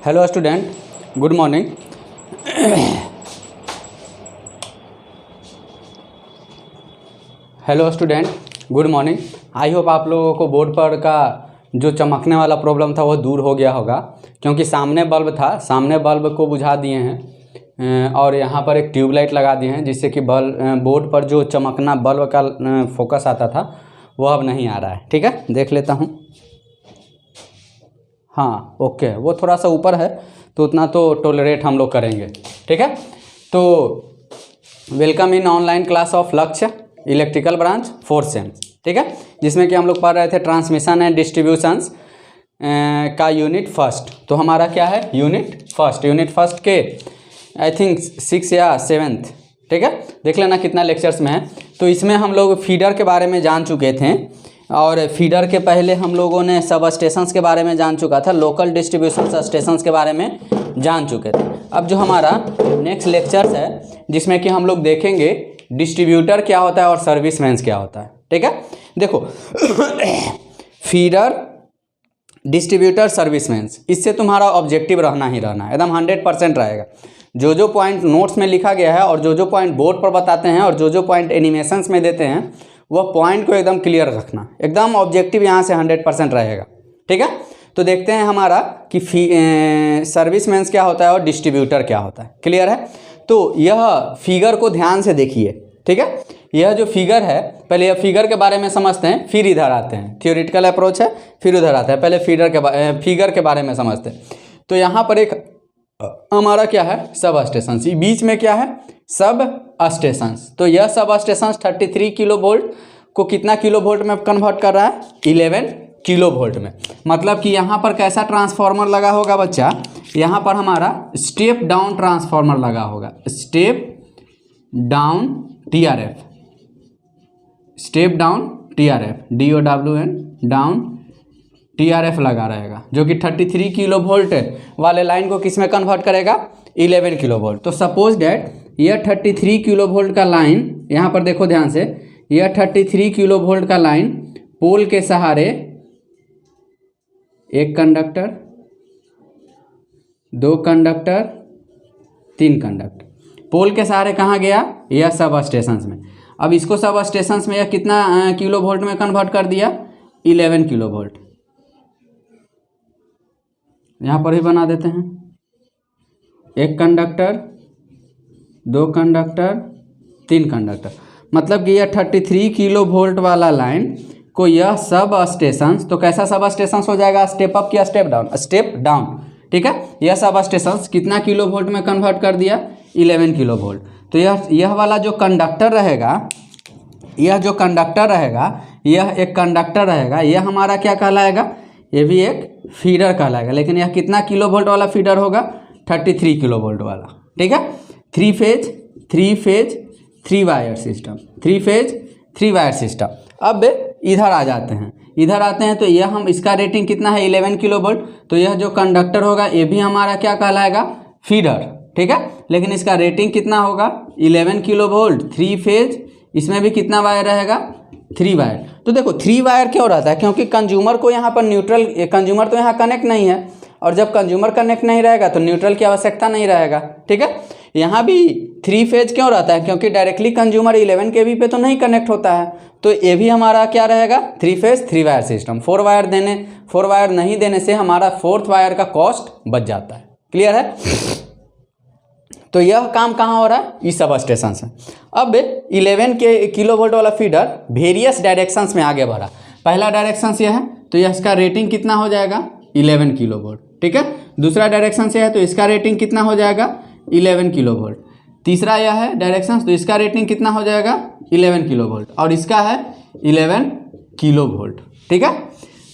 Hello student, good morning. Hello student, good morning. I hope आप लोगों को board पर का जो चमकने वाला प्रॉब्लम था वो दूर हो गया होगा, क्योंकि सामने बल्ब था, सामने बल्ब को बुझा दिए हैं और यहाँ पर एक ट्यूबलाइट लगा दिए हैं, जिससे कि बोर्ड पर जो चमकना बल्ब का फोकस आता था वो अब नहीं आ रहा है। ठीक है, देख लेता हूँ। हाँ ओके, वो थोड़ा सा ऊपर है तो उतना तो टॉलरेट हम लोग करेंगे। ठीक है, तो welcome in online class of लक्ष्य इलेक्ट्रिकल ब्रांच 4th सेम। ठीक है, जिसमें कि हम लोग पढ़ रहे थे ट्रांसमिशन एंड डिस्ट्रीब्यूशंस का यूनिट फर्स्ट। तो हमारा क्या है, यूनिट फर्स्ट के आई थिंक 6 या 7th। ठीक है, देख लेना कितना लेक्चर्स में है। तो इसमें हम लोग फीडर के बारे में जान चुके थे और फीडर के पहले हम लोगों ने सब स्टेशंस के बारे में जान चुका था, लोकल डिस्ट्रीब्यूशन स्टेशंस के बारे में जान चुके थे। अब जो हमारा नेक्स्ट लेक्चर्स है जिसमें कि हम लोग देखेंगे डिस्ट्रीब्यूटर क्या होता है और सर्विसमैन क्या होता है। ठीक है, देखो फीडर, डिस्ट्रीब्यूटर, सर्विसमैन, इससे तुम्हारा ऑब्जेक्टिव रहना ही रहना है, एकदम 100% रहेगा। जो पॉइंट नोट्स में लिखा गया है और जो पॉइंट बोर्ड पर बताते हैं और जो पॉइंट एनिमेशंस में देते हैं वह पॉइंट को एकदम क्लियर रखना, एकदम ऑब्जेक्टिव यहाँ से 100% रहेगा। ठीक है, तो देखते हैं हमारा कि सर्विसमैन क्या होता है और डिस्ट्रीब्यूटर क्या होता है। क्लियर है, तो यह फिगर को ध्यान से देखिए। ठीक है, यह जो फिगर है, पहले यह फिगर के बारे में समझते हैं, फिर इधर आते हैं। थियोरिटिकल अप्रोच है, फिर उधर आता है, पहले फिगर के बारे में समझते हैं। तो यहाँ पर एक हमारा क्या है, सब स्टेशन, बीच में क्या है, सब स्टेशंस। तो यह सब स्टेशंस 33 किलो वोल्ट को कितना किलो वोल्ट में कन्वर्ट कर रहा है, 11 किलो वोल्ट में। मतलब कि यहाँ पर कैसा ट्रांसफार्मर लगा होगा बच्चा, यहाँ पर हमारा स्टेप डाउन ट्रांसफार्मर लगा होगा, step down TRF, step down TRF, DOWN down TRF लगा रहेगा, जो कि 33 किलो वोल्ट वाले लाइन को किस में कन्वर्ट करेगा, 11 किलो वोल्ट। तो सपोज डैट यह 33 किलो वोल्ट का लाइन, यहाँ पर देखो ध्यान से, यह 33 किलो वोल्ट का लाइन पोल के सहारे, एक कंडक्टर, 2 कंडक्टर, 3 कंडक्टर, पोल के सहारे कहाँ गया, यह सब स्टेशंस में। अब इसको सब स्टेशंस में यह कितना किलो वोल्ट में कन्वर्ट कर दिया, 11 किलो वोल्ट। यहाँ पर ही बना देते हैं, एक कंडक्टर, 2 कंडक्टर, 3 कंडक्टर। मतलब कि यह 33 किलो वोल्ट वाला लाइन को यह सब स्टेशंस, तो कैसा सब स्टेशंस हो जाएगा, स्टेप अप या स्टेप डाउन, स्टेप डाउन। ठीक है, यह सब स्टेशंस कितना किलो वोल्ट में कन्वर्ट कर दिया, 11 किलो वोल्ट। तो यह वाला जो कंडक्टर रहेगा, यह जो कंडक्टर रहेगा, यह एक कंडक्टर रहेगा, यह हमारा क्या कहलाएगा, ये भी एक फीडर कहलाएगा। लेकिन यह कितना किलो वोल्ट वाला फीडर होगा, 33 किलो वोल्ट वाला। ठीक है, 3 phase 3 wire system, 3 phase 3 wire system. अब इधर आ जाते हैं, इधर आते हैं तो यह हम, इसका रेटिंग कितना है, 11 किलो वोल्ट। तो यह जो कंडक्टर होगा ये भी हमारा क्या कहलाएगा, फीडर। ठीक है, लेकिन इसका रेटिंग कितना होगा, 11 किलो वोल्ट, 3 फेज, इसमें भी कितना वायर रहेगा, 3 वायर। तो देखो 3 वायर क्यों रहता है, क्योंकि कंज्यूमर को यहाँ पर न्यूट्रल, कंज्यूमर तो यहाँ कनेक्ट नहीं है, और जब कंज्यूमर कनेक्ट नहीं रहेगा तो न्यूट्रल की आवश्यकता नहीं रहेगा। ठीक है, यहाँ भी 3 फेज क्यों रहता है, क्योंकि डायरेक्टली कंज्यूमर 11 kV पे तो नहीं कनेक्ट होता है। तो ये भी हमारा क्या रहेगा, 3 फेज 3 वायर सिस्टम। 4 वायर नहीं देने से हमारा 4th वायर का कॉस्ट बच जाता है। क्लियर है, तो यह काम कहाँ हो रहा है, इस सब स्टेशन से। अब 11 किलो वोल्ट वाला फीडर वेरियस डायरेक्शंस में आगे बढ़ा। पहला डायरेक्शन यह है तो यह इसका रेटिंग कितना हो जाएगा, 11 किलो वोल्ट। ठीक है, दूसरा डायरेक्शन से है तो इसका रेटिंग कितना हो जाएगा, 11 किलो वोल्ट। तीसरा यह है डायरेक्शन, तो इसका रेटिंग कितना हो जाएगा, 11 किलो वोल्ट, और इसका है 11 किलो वोल्ट। ठीक है,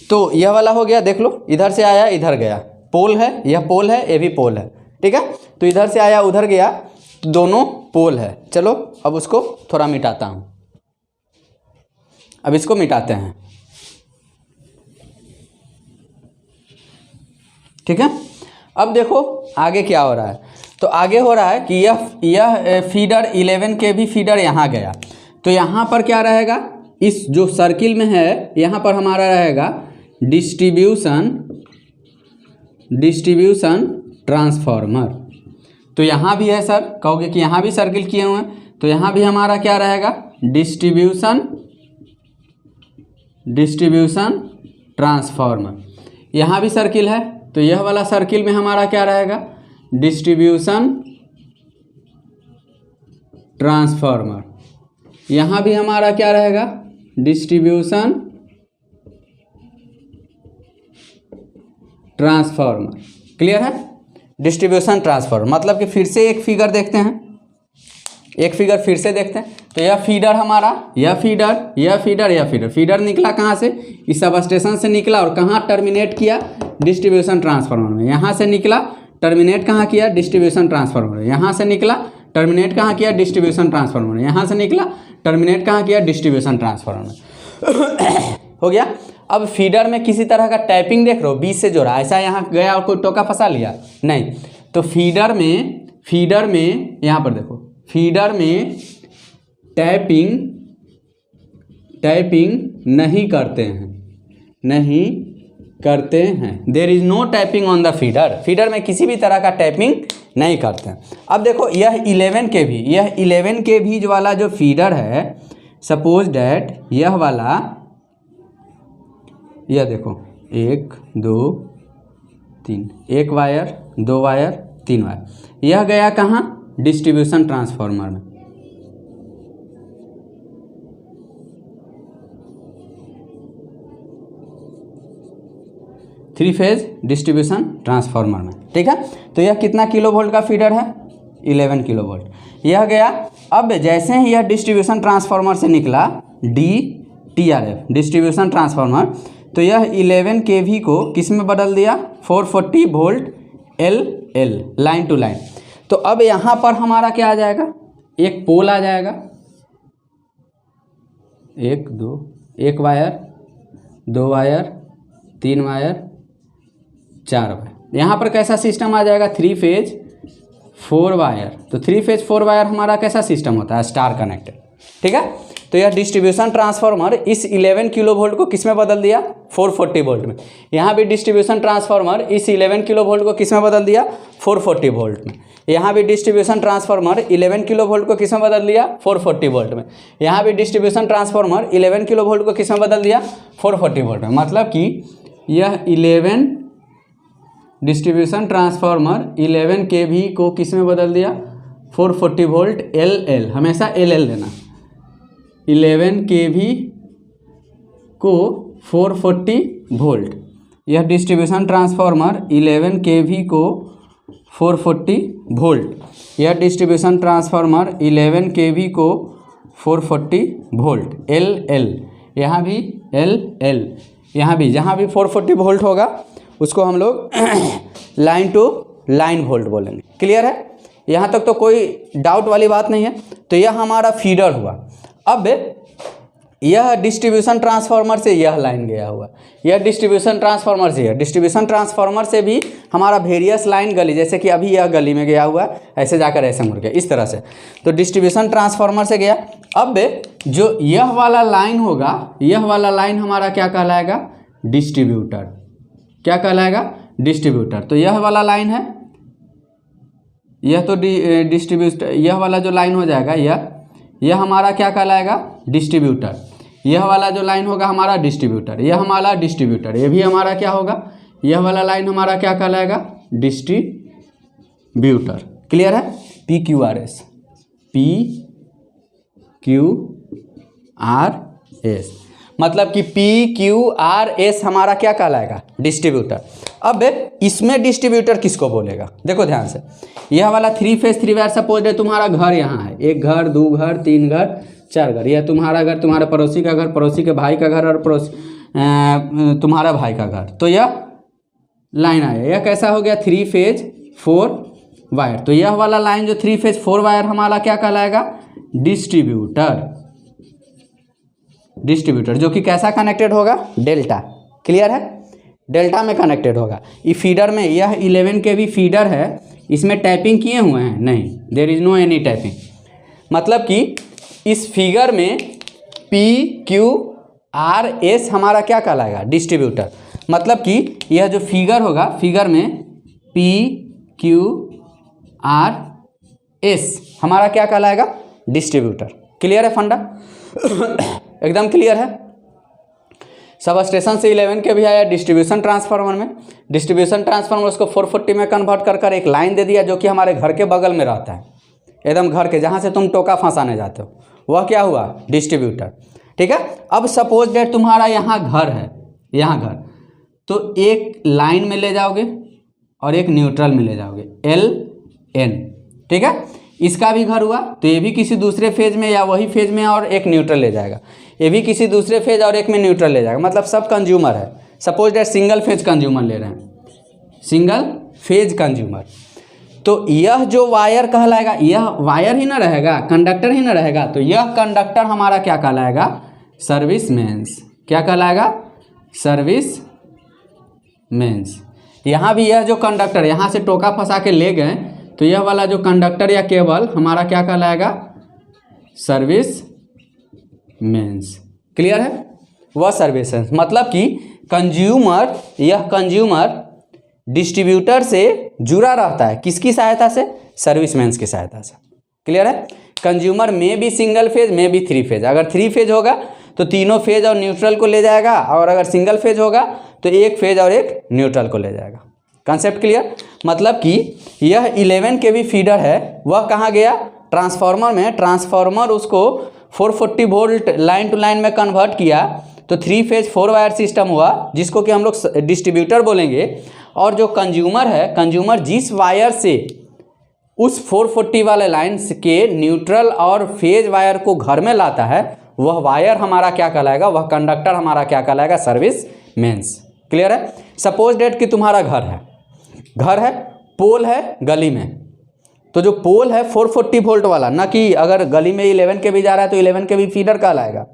तो यह वाला हो गया, देख लो इधर से आया इधर गया, पोल है, यह पोल है, ये भी पोल है। ठीक है, तो इधर से आया उधर गया, तो दोनों पोल है। चलो अब उसको थोड़ा मिटाता हूँ, अब इसको मिटाते हैं। ठीक है, अब देखो आगे क्या हो रहा है, तो आगे हो रहा है कि यह फीडर 11 kV फीडर यहाँ गया, तो यहाँ पर क्या रहेगा, इस जो सर्किल में है यहाँ पर हमारा रहेगा डिस्ट्रीब्यूशन ट्रांसफार्मर। तो यहाँ भी है सर, कहोगे कि यहाँ भी सर्किल किए हुए हैं, तो यहाँ भी हमारा क्या रहेगा, डिस्ट्रीब्यूशन ट्रांसफार्मर। यहाँ भी सर्किल है, तो यह वाला सर्किल में हमारा क्या रहेगा, डिस्ट्रीब्यूशन ट्रांसफार्मर। यहाँ भी हमारा क्या रहेगा, डिस्ट्रीब्यूशन ट्रांसफार्मर। क्लियर है, डिस्ट्रीब्यूशन ट्रांसफार्मर। मतलब कि फिर से एक फिगर देखते हैं, एक फिगर फिर से देखते हैं। तो यह फीडर हमारा, यह फीडर निकला कहाँ से, इस सब स्टेशन से निकला और कहाँ टर्मिनेट किया, डिस्ट्रीब्यूशन ट्रांसफार्मर में। यहाँ से निकला, टर्मिनेट कहाँ किया, डिस्ट्रीब्यूशन ट्रांसफार्मर में। यहाँ से निकला, टर्मिनेट कहाँ किया, डिस्ट्रीब्यूशन ट्रांसफार्मर में। यहाँ से निकला, टर्मिनेट कहाँ किया, डिस्ट्रीब्यूशन ट्रांसफार्मर में। हो गया। अब फीडर में किसी तरह का टैपिंग देख रहे हो, बीच से जोड़ा, ऐसा यहाँ गया और कोई टोका फंसा लिया, नहीं। तो फीडर में यहाँ पर देखो, फीडर में टैपिंग नहीं करते हैं, there is no tapping on the feeder. Feeder में किसी भी तरह का टैपिंग नहीं करते हैं। अब देखो यह 11 kV वाला जो फीडर है, सपोज डैट यह वाला, यह देखो 1 2 3, 1 वायर 2 वायर 3 वायर, यह गया कहाँ, डिस्ट्रीब्यूशन ट्रांसफार्मर में। थ्री फेज डिस्ट्रीब्यूशन ट्रांसफार्मर में, ठीक है। तो यह कितना किलो वोल्ट का फीडर है, 11 किलो वोल्ट, यह गया। अब जैसे ही यह डिस्ट्रीब्यूशन ट्रांसफार्मर से निकला, DTRF डिस्ट्रीब्यूशन ट्रांसफार्मर, तो यह 11 kV को किस में बदल दिया, 440 volt LL, line to line. तो अब यहाँ पर हमारा क्या आ जाएगा, एक पोल आ जाएगा, 1 2, 1 वायर 2 वायर 3 वायर 4 वायर। यहाँ पर कैसा सिस्टम आ जाएगा, 3 फेज 4 वायर। तो 3 फेज 4 वायर हमारा कैसा सिस्टम होता है, स्टार कनेक्टेड, ठीक है। तो यह डिस्ट्रीब्यूशन ट्रांसफार्मर इस 11 किलो वोल्ट को किस में बदल दिया, 440 वोल्ट में। यहाँ भी डिस्ट्रीब्यूशन ट्रांसफार्मर इस 11 किलो वोल्ट को किस में बदल दिया, 440 वोल्ट में। यहाँ भी डिस्ट्रीब्यूशन ट्रांसफार्मर 11 किलो वोल्ट को किस में बदल दिया, 440 वोल्ट में। यहाँ भी डिस्ट्रीब्यूशन ट्रांसफार्मर 11 किलो वोल्ट को किस में बदल दिया, 440 वोल्ट में। मतलब कि यह 11 डिस्ट्रीब्यूशन ट्रांसफार्मर 11 kV को किस में बदल दिया, 440 वोल्ट LL, हमेशा LL लेना। 11 kV को 440 वोल्ट, यह डिस्ट्रीब्यूशन ट्रांसफार्मर 11 kV को 440 वोल्ट, यह डिस्ट्रीब्यूशन ट्रांसफार्मर 11 kV को 440 वोल्ट LL, यहाँ भी LL, यहाँ भी जहाँ भी 440 वोल्ट होगा उसको हम लोग लाइन टू लाइन वोल्ट बोलेंगे। क्लियर है, यहाँ तक तो कोई डाउट वाली बात नहीं है। तो यह हमारा फीडर हुआ। अब यह डिस्ट्रीब्यूशन ट्रांसफार्मर से यह लाइन गया हुआ, यह डिस्ट्रीब्यूशन ट्रांसफार्मर से, यह डिस्ट्रीब्यूशन ट्रांसफार्मर से भी हमारा वेरियस लाइन गली, जैसे कि अभी यह गली में गया हुआ, ऐसे जाकर ऐसे मुड़ गया, इस तरह से। तो डिस्ट्रीब्यूशन ट्रांसफार्मर से गया। अब जो यह वाला लाइन होगा, यह वाला लाइन हमारा क्या कहलाएगा, डिस्ट्रीब्यूटर। क्या कहलाएगा, डिस्ट्रीब्यूटर। तो यह वाला लाइन है, यह तो डिस्ट्रीब्यूटर, यह वाला जो लाइन हो जाएगा, यह हमारा क्या कहलाएगा, डिस्ट्रीब्यूटर। यह वाला जो लाइन होगा हमारा डिस्ट्रीब्यूटर, यह हमारा डिस्ट्रीब्यूटर। ये भी हमारा क्या होगा, यह वाला लाइन हमारा क्या कहलाएगा, डिस्ट्रीब्यूटर। क्लियर है, PQRS, PQRS, मतलब कि PQRS हमारा क्या कहलाएगा, डिस्ट्रीब्यूटर। अब इसमें डिस्ट्रीब्यूटर किसको बोलेगा, देखो ध्यान से। यह वाला 3 फेज 3 वायर, सपोज है तुम्हारा घर यहाँ है, 1 घर 2 घर 3 घर 4 घर, यह तुम्हारा घर, तुम्हारे पड़ोसी का घर, पड़ोसी के भाई का घर, और तुम्हारा भाई का घर। तो यह लाइन आया, यह कैसा हो गया, 3 फेज 4 वायर। तो यह वाला लाइन जो 3 फेज 4 वायर हमारा क्या कहलाएगा, डिस्ट्रीब्यूटर, जो कि कैसा कनेक्टेड होगा, डेल्टा। क्लियर है, डेल्टा में कनेक्टेड होगा। ये फीडर में, यह 11 kV फीडर है, इसमें टैपिंग किए हुए हैं, नहीं, there is no any tapping. मतलब कि इस फिगर में PQRS हमारा क्या कहलाएगा, डिस्ट्रीब्यूटर। मतलब कि यह जो फिगर होगा, फिगर में PQRS QRS हमारा क्या कहलाएगा, डिस्ट्रीब्यूटर। क्लियर है फंडा? एकदम क्लियर है। सब स्टेशन से 11 के भी आया डिस्ट्रीब्यूशन ट्रांसफार्मर में। डिस्ट्रीब्यूशन ट्रांसफार्मर उसको 440 में कन्वर्ट कर एक लाइन दे दिया जो कि हमारे घर के बगल में रहता है, एकदम घर के जहाँ से तुम टोका फंसाने जाते हो, वह क्या हुआ, डिस्ट्रीब्यूटर। ठीक है। अब सपोज डेट तुम्हारा यहाँ घर है, यहाँ घर, तो एक लाइन में ले जाओगे और एक न्यूट्रल में ले जाओगे, LN। ठीक है। इसका भी घर हुआ तो ये भी किसी दूसरे फेज में या वही फेज में और एक न्यूट्रल ले जाएगा, ये भी किसी दूसरे फेज और एक में न्यूट्रल ले जाएगा, मतलब सब कंज्यूमर है। Suppose date single phase consumer ले रहे हैं, सिंगल फेज कंज्यूमर। तो यह जो वायर कहलाएगा, यह वायर ही ना रहेगा, कंडक्टर ही ना रहेगा, तो यह कंडक्टर हमारा क्या कहलाएगा, सर्विस मेंस। क्या कहलाएगा, सर्विस मेंस। यहाँ भी यह जो कंडक्टर यहाँ से टोका फंसा के ले गए, तो यह वाला जो कंडक्टर या केबल हमारा क्या कहलाएगा, सर्विस मेंस। क्लियर है? वह सर्विस मेंस मतलब कि कंज्यूमर, यह कंज्यूमर डिस्ट्रीब्यूटर से जुड़ा रहता है, किसकी सहायता से, सर्विस मेंस की सहायता से। क्लियर है? कंज्यूमर में भी सिंगल फेज में भी 3 फेज, अगर 3 फेज होगा तो तीनों फेज और न्यूट्रल को ले जाएगा, और अगर सिंगल फेज होगा तो एक फेज और एक न्यूट्रल को ले जाएगा। Concept clear? मतलब कि यह 11 के भी फीडर है, वह कहाँ गया, ट्रांसफार्मर में। ट्रांसफार्मर उसको 440 वोल्ट लाइन टू लाइन में कन्वर्ट किया, तो 3 फेज 4 वायर सिस्टम हुआ, जिसको कि हम लोग डिस्ट्रीब्यूटर बोलेंगे। और जो कंज्यूमर है, कंज्यूमर जिस वायर से उस 440 वाले लाइन के न्यूट्रल और फेज वायर को घर में लाता है, वह वायर हमारा क्या कहलाएगा, वह कंडक्टर हमारा क्या कहलाएगा, सर्विस मेंस। क्लियर है? सपोज डेट कि तुम्हारा घर है, पोल है गली में, तो जो पोल है 440 वोल्ट वाला, ना कि अगर गली में 11 के भी जा रहा है तो 11 के भी फीडर कहलाएगा।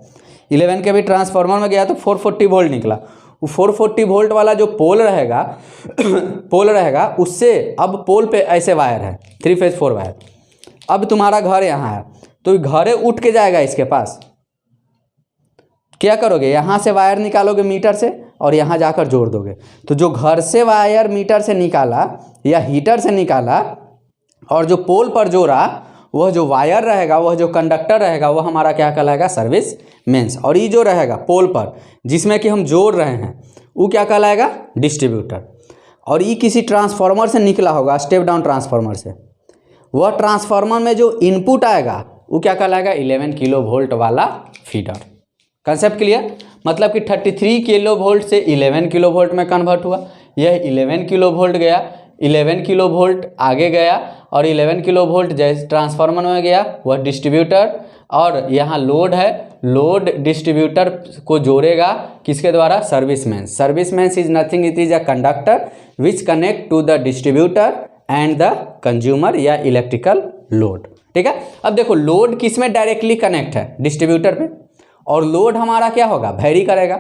11 के भी ट्रांसफार्मर में गया तो 440 वोल्ट निकला, वो 440 वोल्ट वाला जो पोल रहेगा उससे, अब पोल पे ऐसे वायर है 3 फेज 4 वायर। अब तुम्हारा घर यहाँ है, तो घरे उठ के जाएगा इसके पास, क्या करोगे, यहाँ से वायर निकालोगे मीटर से और यहाँ जाकर जोड़ दोगे। तो जो घर से वायर मीटर से निकाला या हीटर से निकाला और जो पोल पर जोड़ा, वह जो वायर रहेगा, वह जो कंडक्टर रहेगा, वह हमारा क्या कहलाएगा, सर्विस मेंस। और ये जो रहेगा पोल पर जिसमें कि हम जोड़ रहे हैं, वो क्या कहलाएगा, डिस्ट्रीब्यूटर। और ये किसी ट्रांसफार्मर से निकला होगा, स्टेप डाउन ट्रांसफार्मर से, वह ट्रांसफार्मर में जो इनपुट आएगा वो क्या कहलाएगा, 11 किलो वोल्ट वाला फीडर। Concept clear? मतलब कि 33 किलो वोल्ट से 11 किलो वोल्ट में कन्वर्ट हुआ, यह 11 किलो वोल्ट गया, 11 किलो वोल्ट आगे गया, और 11 किलो वोल्ट जैसे ट्रांसफार्मर में गया वह डिस्ट्रीब्यूटर। और यहाँ लोड है, लोड डिस्ट्रीब्यूटर को जोड़ेगा किसके द्वारा, service mains. Service mains is nothing, it is a conductor which connect to the distributor and the consumer या इलेक्ट्रिकल लोड। ठीक है। अब देखो लोड किस में डायरेक्टली कनेक्ट है, डिस्ट्रीब्यूटर पे, और लोड हमारा क्या होगा, वेरी करेगा।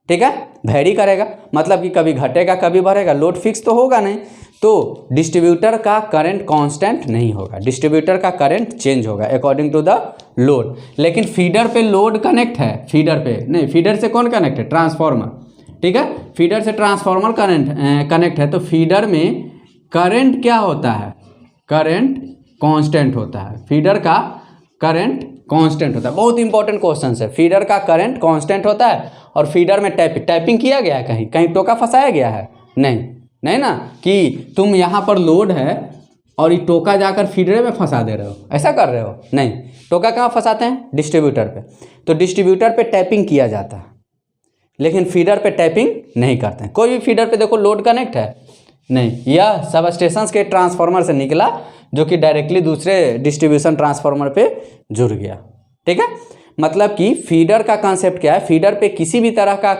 ठीक है, वेरी करेगा मतलब कि कभी घटेगा कभी बढ़ेगा, लोड फिक्स तो होगा नहीं। तो डिस्ट्रीब्यूटर का करंट कांस्टेंट नहीं होगा, डिस्ट्रीब्यूटर का करंट चेंज होगा अकॉर्डिंग टू द लोड। लेकिन फीडर पे लोड कनेक्ट है, फीडर पे नहीं, फीडर से कौन कनेक्ट है, ट्रांसफार्मर। ठीक है, फीडर से ट्रांसफार्मर कनेक्ट है, तो फीडर में करंट क्या होता है, करंट कांस्टेंट होता है। फीडर का करंट कांस्टेंट होता है। बहुत इंपॉर्टेंट क्वेश्चन है, फीडर का करंट कांस्टेंट होता है। और फीडर में टाइपिंग किया गया है, कहीं कहीं टोका फंसाया गया है, नहीं ना, कि तुम यहाँ पर लोड है और ये टोका जाकर फीडर में फंसा दे रहे हो, ऐसा कर रहे हो, नहीं। टोका कहाँ फंसाते हैं, डिस्ट्रीब्यूटर पे। तो डिस्ट्रीब्यूटर पे टैपिंग किया जाता है, लेकिन फीडर पे टैपिंग नहीं करते हैं। कोई भी फीडर पे देखो लोड कनेक्ट है नहीं, यह सब स्टेशन के ट्रांसफार्मर से निकला जो कि डायरेक्टली दूसरे डिस्ट्रीब्यूशन ट्रांसफार्मर पे जुड़ गया। ठीक है, मतलब कि फीडर का कॉन्सेप्ट क्या है, फीडर पे किसी भी तरह का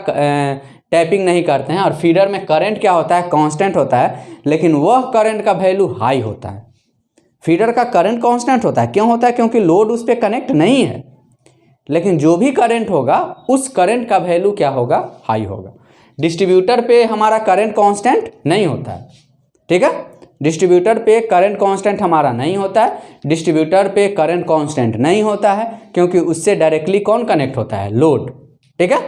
टैपिंग नहीं करते हैं। और फीडर में करंट क्या होता है, कांस्टेंट होता है, लेकिन वह करंट का वैल्यू हाई होता है। फीडर का करंट कांस्टेंट होता है, क्यों होता है, क्योंकि लोड उस पर कनेक्ट नहीं है। लेकिन जो भी करंट होगा उस करंट का वैल्यू क्या होगा, हाई होगा। डिस्ट्रीब्यूटर पे हमारा करंट कांस्टेंट नहीं होता है। ठीक है, डिस्ट्रीब्यूटर पे करंट कांस्टेंट हमारा नहीं होता है। डिस्ट्रीब्यूटर पे करंट कांस्टेंट नहीं होता है क्योंकि उससे डायरेक्टली कौन कनेक्ट होता है, लोड। ठीक है,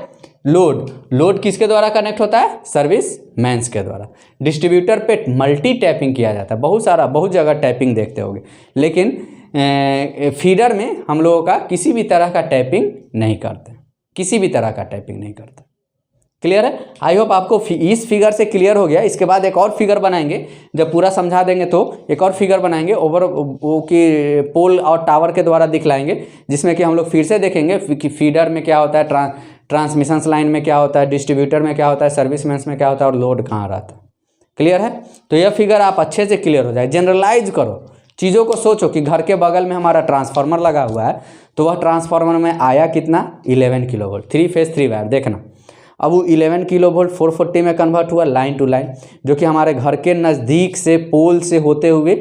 लोड किसके द्वारा कनेक्ट होता है? सर्विस मेंस के द्वारा। डिस्ट्रीब्यूटर पे मल्टी टैपिंग किया जाता है, बहुत जगह टैपिंग देखते होंगे, लेकिन फीडर में हम लोगों का किसी भी तरह का टैपिंग नहीं करते, किसी भी तरह का टैपिंग नहीं करते। क्लियर है? आई होप आपको इस फिगर से क्लियर हो गया। इसके बाद एक और फिगर बनाएंगे, जब पूरा समझा देंगे तो एक और फिगर बनाएंगे ओवर वो कि पोल और टावर के द्वारा दिखलाएंगे, जिसमें कि हम लोग फिर से देखेंगे कि फीडर में क्या होता है, ट्रांसमिशन लाइन में क्या होता है, डिस्ट्रीब्यूटर में क्या होता है, सर्विस मेंस में क्या होता है और लोड कहाँ रहता है। क्लियर है? तो यह फिगर आप अच्छे से क्लियर हो जाए। जनरलाइज करो चीज़ों को, सोचो कि घर के बगल में हमारा ट्रांसफार्मर लगा हुआ है, तो वह ट्रांसफार्मर में आया कितना? 11 किलो वोल्ट, 3 फेज 3 वायर। देखना अब वो 11 किलो वोल्ट 440 में कन्वर्ट हुआ लाइन टू लाइन, जो कि हमारे घर के नज़दीक से पोल से होते हुए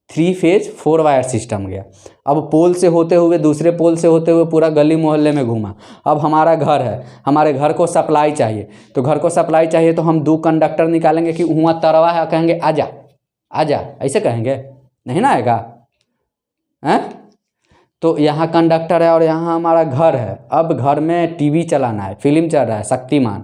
3 फेज 4 वायर सिस्टम गया। अब पोल से होते हुए दूसरे पोल से होते हुए पूरा गली मोहल्ले में घूमा। अब हमारा घर है, हमारे घर को सप्लाई चाहिए, तो घर को सप्लाई चाहिए तो हम 2 कंडक्टर निकालेंगे कि वहाँ तरवा है, कहेंगे आजा आजा, ऐसे कहेंगे? नहीं ना आएगा हैं? तो यहाँ कंडक्टर है और यहाँ हमारा घर है। अब घर में टीवी चलाना है, फिल्म चल रहा है शक्तिमान,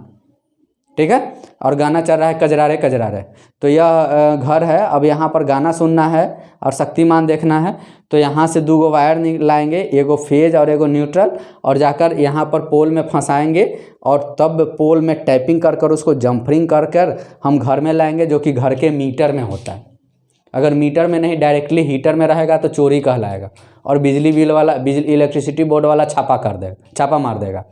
ठीक है, और गाना चल रहा है कजरारे कजरारे। तो यह घर है, अब यहाँ पर गाना सुनना है और शक्तिमान देखना है, तो यहाँ से 2 वायर लाएंगे, एगो फेज और एगो न्यूट्रल, और जाकर यहाँ पर पोल में फंसाएंगे और तब पोल में टैपिंग कर कर उसको जम्परिंग कर कर हम घर में लाएंगे, जो कि घर के मीटर में होता है। अगर मीटर में नहीं डायरेक्टली हीटर में रहेगा तो चोरी कहलाएगा, और बिजली बिल वाला इलेक्ट्रिसिटी बोर्ड वाला छापा मार देगा,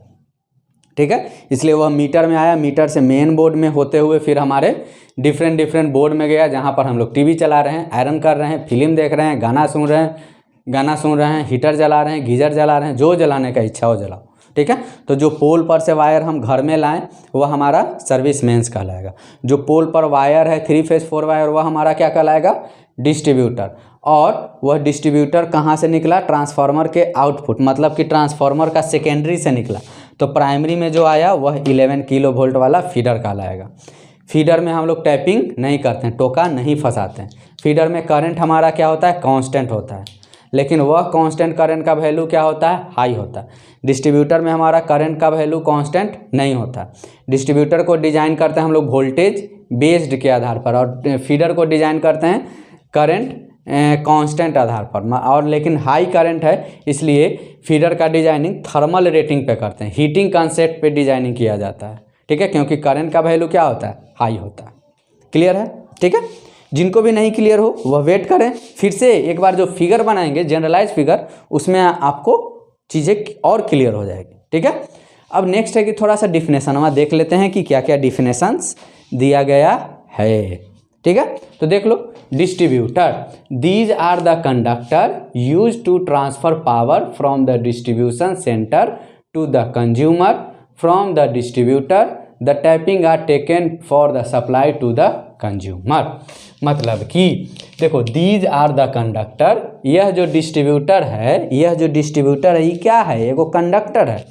ठीक है। इसलिए वह मीटर में आया, मीटर से मेन बोर्ड में होते हुए फिर हमारे डिफरेंट बोर्ड में गया, जहाँ पर हम लोग टीवी चला रहे हैं, आयरन कर रहे हैं, फिल्म देख रहे हैं, गाना सुन रहे हैं, हीटर जला रहे हैं, गीजर जला रहे हैं, जो जलाने का इच्छा हो जलाओ, ठीक है। तो जो पोल पर से वायर हम घर में लाएं वह हमारा सर्विस मेंस कहलाएगा। जो पोल पर वायर है 3 फेज 4 वायर, वह हमारा क्या कहलाएगा? डिस्ट्रीब्यूटर। और वह डिस्ट्रीब्यूटर कहाँ से निकला? ट्रांसफार्मर के आउटपुट, मतलब कि ट्रांसफार्मर का सेकेंडरी से निकला। तो प्राइमरी में जो आया वह 11 किलो वोल्ट वाला फीडर कहलाएगा। फीडर में हम लोग टैपिंग नहीं करते हैं, टोका नहीं फंसाते हैं। फीडर में करंट हमारा क्या होता है? कांस्टेंट होता है, लेकिन वह कांस्टेंट करंट का वैल्यू क्या होता है? हाई होता है। डिस्ट्रीब्यूटर में हमारा करंट का वैल्यू कांस्टेंट नहीं होता। डिस्ट्रीब्यूटर को डिजाइन करते हैं हम लोग वोल्टेज बेस्ड के आधार पर, और फीडर को डिजाइन करते हैं करंट कांस्टेंट आधार पर। और लेकिन हाई करंट है इसलिए फीडर का डिजाइनिंग थर्मल रेटिंग पे करते हैं, हीटिंग कॉन्सेप्ट पे डिजाइनिंग किया जाता है, ठीक है, क्योंकि करंट का वैल्यू क्या होता है? हाई होता है। क्लियर है? ठीक है। जिनको भी नहीं क्लियर हो वह वेट करें, फिर से एक बार जो फिगर बनाएंगे जनरलाइज फिगर, उसमें आपको चीज़ें और क्लियर हो जाएगी, ठीक है। अब नेक्स्ट है कि थोड़ा सा डिफिनेशन हम देख लेते हैं कि क्या क्या डिफिनेशंस दिया गया है, ठीक है। तो देख लो, distributor, these are the conductor use to transfer power from the distribution centre to the consumer from the distributor, the tapping are taken for the supply to the consumer. मतलब कि देखो, दीज आर द कंडक्टर, यह जो distributor है, ये क्या है? एगो कंडक्टर है,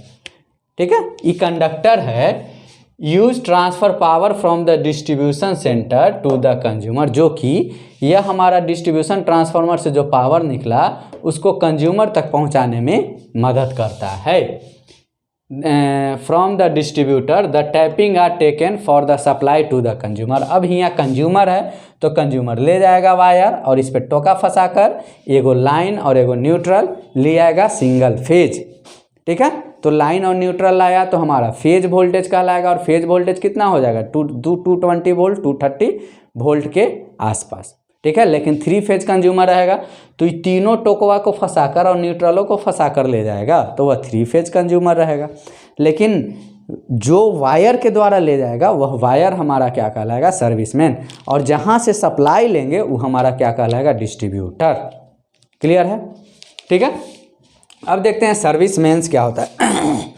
ठीक है, ये कंडक्टर है। Use transfer power from the distribution centre to the consumer, जो कि यह हमारा डिस्ट्रीब्यूशन ट्रांसफार्मर से जो पावर निकला उसको कंज्यूमर तक पहुंचाने में मदद करता है। From the distributor the tapping are taken for the supply to the consumer. अब यहाँ कंज्यूमर है तो कंज्यूमर ले जाएगा वायर और इस पर टोका फंसाकर एगो लाइन और एगो न्यूट्रल ले आएगा सिंगल फेज, ठीक है। तो लाइन और न्यूट्रल लाया तो हमारा फेज वोल्टेज कहलाएगा, और फेज वोल्टेज कितना हो जाएगा? 220 वोल्ट 230 वोल्ट के आसपास, ठीक है। लेकिन 3 फेज कंज्यूमर रहेगा तो ये तीनों टोकवा को फंसाकर और न्यूट्रलों को फंसाकर ले जाएगा, तो वह 3 फेज कंज्यूमर रहेगा। लेकिन जो वायर के द्वारा ले जाएगा वह वायर हमारा क्या कहलाएगा? सर्विसमैन। और जहाँ से सप्लाई लेंगे वो हमारा क्या कहलाएगा? डिस्ट्रीब्यूटर। क्लियर है? ठीक है। अब देखते हैं सर्विसमैन्स क्या होता है।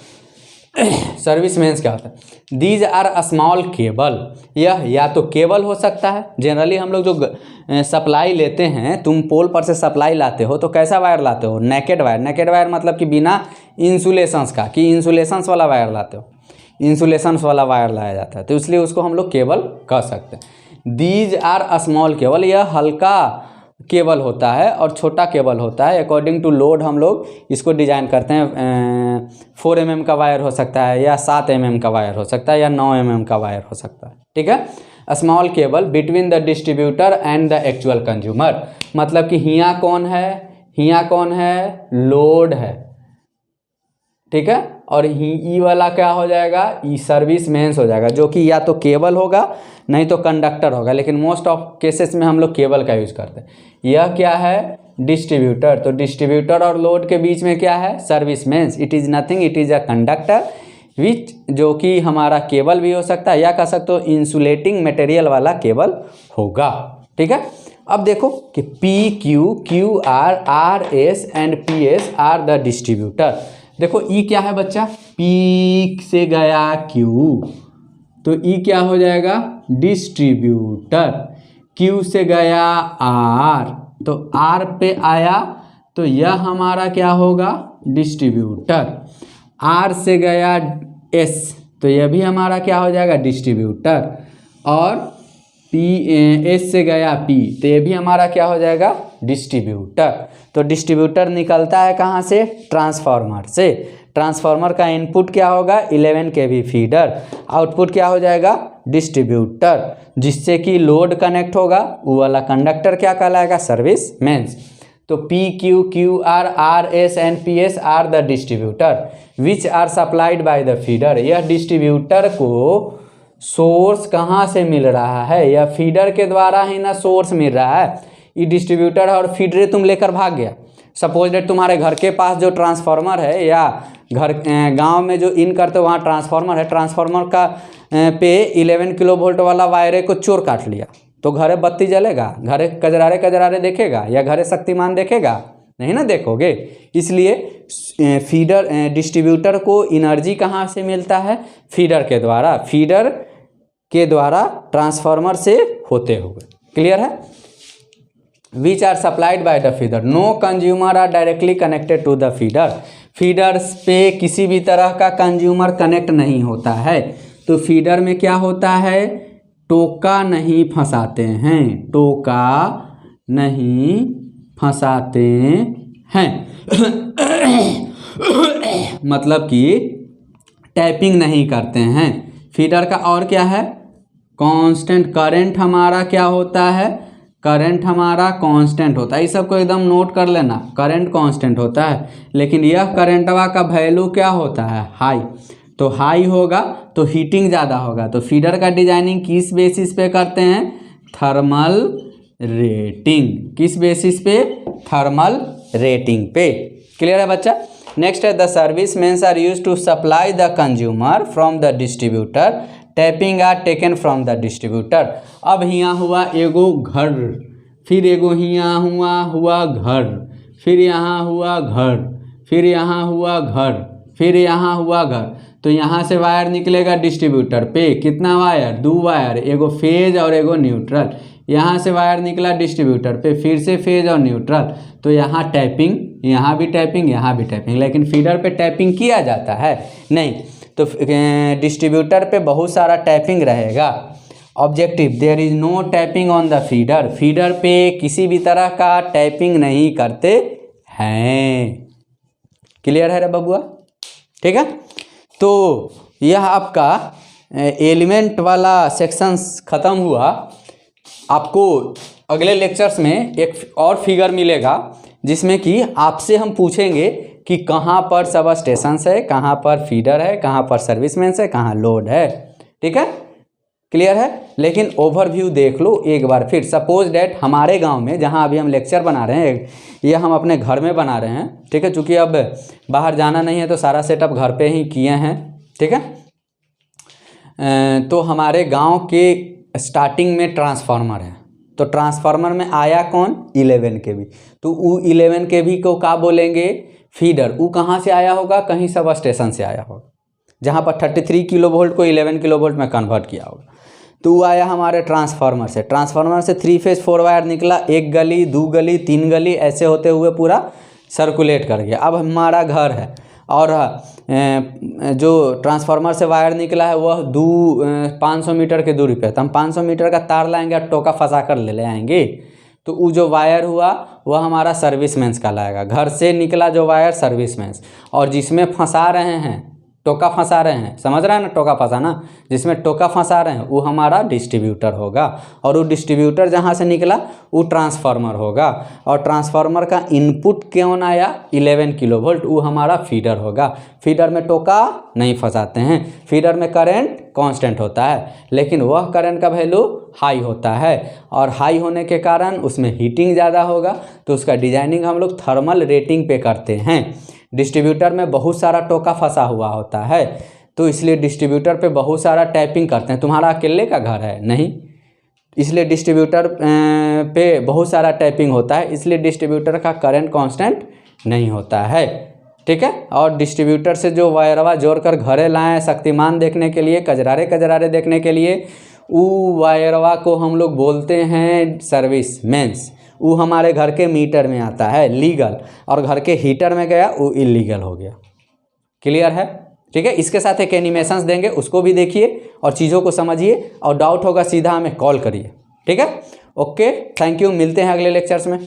सर्विसमैन्स क्या होता है? These are a small cable, यह या तो केबल हो सकता है। जनरली हम लोग जो सप्लाई लेते हैं, तुम पोल पर से सप्लाई लाते हो तो कैसा वायर लाते हो? Naked wire. नेकेड वायर मतलब कि बिना इंसुलेशंस का, कि इंसुलेशंस वाला वायर लाते हो, इंसुलेशंस वाला वायर लाया जाता है, तो इसलिए उसको हम लोग केबल कह सकते हैं। These are a small cable, यह हल्का केबल होता है और छोटा केबल होता है। अकॉर्डिंग टू लोड हम लोग इसको डिज़ाइन करते हैं। 4 mm का वायर हो सकता है, या 7 mm का वायर हो सकता है, या 9 mm का वायर हो सकता है। ठीक है, small cable between the distributor and the actual consumer. मतलब कि हियाँ कौन है, हियाँ कौन है, लोड है। ठीक है, और ई वाला क्या हो जाएगा, ई सर्विस मेंस हो जाएगा, जो कि या तो केबल होगा नहीं तो कंडक्टर होगा, लेकिन मोस्ट ऑफ केसेस में हम लोग केबल का यूज़ करते हैं। यह क्या है, डिस्ट्रीब्यूटर। तो डिस्ट्रीब्यूटर और लोड के बीच में क्या है, service mains. It is nothing, it is a conductor which, जो कि हमारा केबल भी हो सकता है, या कह सकते हो इंसुलेटिंग मटेरियल वाला केबल होगा। ठीक है, अब देखो कि P Q, Q R, R S and P S R the distributor. देखो ई क्या है बच्चा, पी से गया क्यू, तो ई क्या हो जाएगा, डिस्ट्रीब्यूटर। क्यू से गया आर, तो आर पे आया तो यह हमारा क्या होगा, डिस्ट्रीब्यूटर। आर से गया एस, तो यह भी हमारा क्या हो जाएगा, डिस्ट्रीब्यूटर। और पी एस से गया पी, तो ये भी हमारा क्या हो जाएगा, डिस्ट्रीब्यूटर। तो डिस्ट्रीब्यूटर निकलता है कहाँ से, ट्रांसफार्मर से। ट्रांसफार्मर का इनपुट क्या होगा, 11 kV फीडर, आउटपुट क्या हो जाएगा, डिस्ट्रीब्यूटर, जिससे कि लोड कनेक्ट होगा। वो वाला कंडक्टर क्या कहलाएगा, सर्विस मेंस। तो P Q, Q R, R S and P S R the distributor which are supplied by the feeder. यह डिस्ट्रीब्यूटर को सोर्स कहाँ से मिल रहा है, या फीडर के द्वारा ही ना सोर्स मिल रहा है। ये डिस्ट्रीब्यूटर और फीडर तुम लेकर भाग गया, सपोज डेट तुम्हारे घर के पास जो ट्रांसफार्मर है, या घर गांव में जो इन करते हो वहाँ ट्रांसफार्मर है, ट्रांसफार्मर का पे 11 kV वाला वायरे को चोर काट लिया, तो घरे बत्ती जलेगा, घरे कजरारे कजरारे देखेगा, या घरे शक्तिमान देखेगा, नहीं ना देखोगे। इसलिए फीडर डिस्ट्रीब्यूटर को एनर्जी कहाँ से मिलता है, फीडर के द्वारा, फीडर के द्वारा ट्रांसफार्मर से होते हुए। क्लियर है, which are supplied by the feeder, no consumer are directly connected to the feeder. Feeders पे किसी भी तरह का कंज्यूमर कनेक्ट नहीं होता है। तो फीडर में क्या होता है, टोका नहीं फंसाते हैं, टोका नहीं फंसाते हैं मतलब कि टैपिंग नहीं करते हैं। फीडर का और क्या है, कांस्टेंट करंट हमारा क्या होता है, करंट हमारा कांस्टेंट होता है। इस सबको एकदम नोट कर लेना, करंट कांस्टेंट होता है, लेकिन यह करंटवा का वैल्यू क्या होता है, हाई। तो हाई होगा तो हीटिंग ज़्यादा होगा। तो फीडर का डिजाइनिंग किस बेसिस पे करते हैं, थर्मल रेटिंग। किस बेसिस पे, थर्मल रेटिंग पे। क्लियर है बच्चा। नेक्स्ट है, the service mains are use to supply the consumer from the distributor, tapping are taken from the distributor. अब यहाँ हुआ एगो घर, फिर एगो यहाँ हुआ घर, फिर यहाँ हुआ घर, फिर यहाँ हुआ घर, फिर यहाँ हुआ घर। तो यहाँ से वायर निकलेगा डिस्ट्रीब्यूटर पे, कितना वायर, 2 वायर, एगो फेज और एगो न्यूट्रल। यहाँ से वायर निकला डिस्ट्रीब्यूटर पे, फिर से फेज और न्यूट्रल। तो यहाँ टैपिंग, यहाँ भी टैपिंग, यहाँ भी टैपिंग, लेकिन फीडर पे टैपिंग किया जाता है नहीं। तो डिस्ट्रीब्यूटर पे बहुत सारा टैपिंग रहेगा। Objective, there is no tapping on the feeder. Feeder पे किसी भी तरह का टैपिंग नहीं करते हैं। क्लियर है रे बबुआ, ठीक है। तो यह आपका एलिमेंट वाला सेक्शंस ख़त्म हुआ। आपको अगले लेक्चर्स में एक और फिगर मिलेगा, जिसमें कि आपसे हम पूछेंगे कि कहाँ पर सब स्टेशंस है, कहाँ पर फीडर है, कहाँ पर सर्विसमेंस है, कहाँ लोड है। ठीक है, क्लियर है। लेकिन ओवरव्यू देख लो एक बार फिर। सपोज डैट हमारे गांव में जहां अभी हम लेक्चर बना रहे हैं, ये हम अपने घर में बना रहे हैं, ठीक है, चूँकि अब बाहर जाना नहीं है तो सारा सेटअप घर पे ही किए हैं, ठीक है। तो हमारे गांव के स्टार्टिंग में ट्रांसफार्मर है, तो ट्रांसफार्मर में आया कौन, 11 kV। तो वो 11 kV को क्या बोलेंगे, फीडर। वो कहाँ से आया होगा, कहीं सब स्टेशन से आया होगा, जहाँ पर 33 kV को 11 kV में कन्वर्ट किया होगा। तो वो आया हमारे ट्रांसफार्मर से। ट्रांसफार्मर से 3 फेज 4 वायर निकला, 1 गली, 2 गली, 3 गली, ऐसे होते हुए पूरा सर्कुलेट कर गया। अब हमारा घर है और जो ट्रांसफार्मर से वायर निकला है वह 500 मीटर की दूरी पे, तो हम 500 मीटर का तार लाएंगे और टोका फंसा कर ले आएंगे। तो वो जो वायर हुआ वह हमारा सर्विस मेंस कहलाएगा। घर से निकला जो वायर सर्विस मेंस, और जिसमें फंसा रहे हैं, टोका फंसा रहे हैं, समझ रहे हैं ना, टोका फंसाना, जिसमें टोका फंसा रहे हैं वो हमारा डिस्ट्रीब्यूटर होगा। और वो डिस्ट्रीब्यूटर जहाँ से निकला वो ट्रांसफार्मर होगा। और ट्रांसफार्मर का इनपुट कौन आया 11 किलो वोल्ट, वो हमारा फीडर होगा। फीडर में टोका नहीं फंसाते हैं, फीडर में करंट कांस्टेंट होता है, लेकिन वह करंट का वैल्यू हाई होता है, और हाई होने के कारण उसमें हीटिंग ज़्यादा होगा, तो उसका डिजाइनिंग हम लोग थर्मल रेटिंग पे करते हैं। डिस्ट्रीब्यूटर में बहुत सारा टोका फंसा हुआ होता है, तो इसलिए डिस्ट्रीब्यूटर पे बहुत सारा टैपिंग करते हैं। तुम्हारा अकेले का घर है नहीं, इसलिए डिस्ट्रीब्यूटर पे बहुत सारा टैपिंग होता है, इसलिए डिस्ट्रीब्यूटर का करंट कांस्टेंट नहीं होता है, ठीक है। और डिस्ट्रीब्यूटर से जो वायरवा जोड़कर घरे लाएँ शक्तिमान देखने के लिए, कजरारे कजरारे देखने के लिए, वो वायरवा को हम लोग बोलते हैं सर्विस मेंस। वो हमारे घर के मीटर में आता है लीगल, और घर के हीटर में गया वो इलीगल हो गया। क्लियर है, ठीक है। इसके साथ एक एनिमेशंस देंगे, उसको भी देखिए और चीज़ों को समझिए, और डाउट होगा सीधा हमें कॉल करिए, ठीक है। ओके, थैंक यू, मिलते हैं अगले लेक्चर्स में।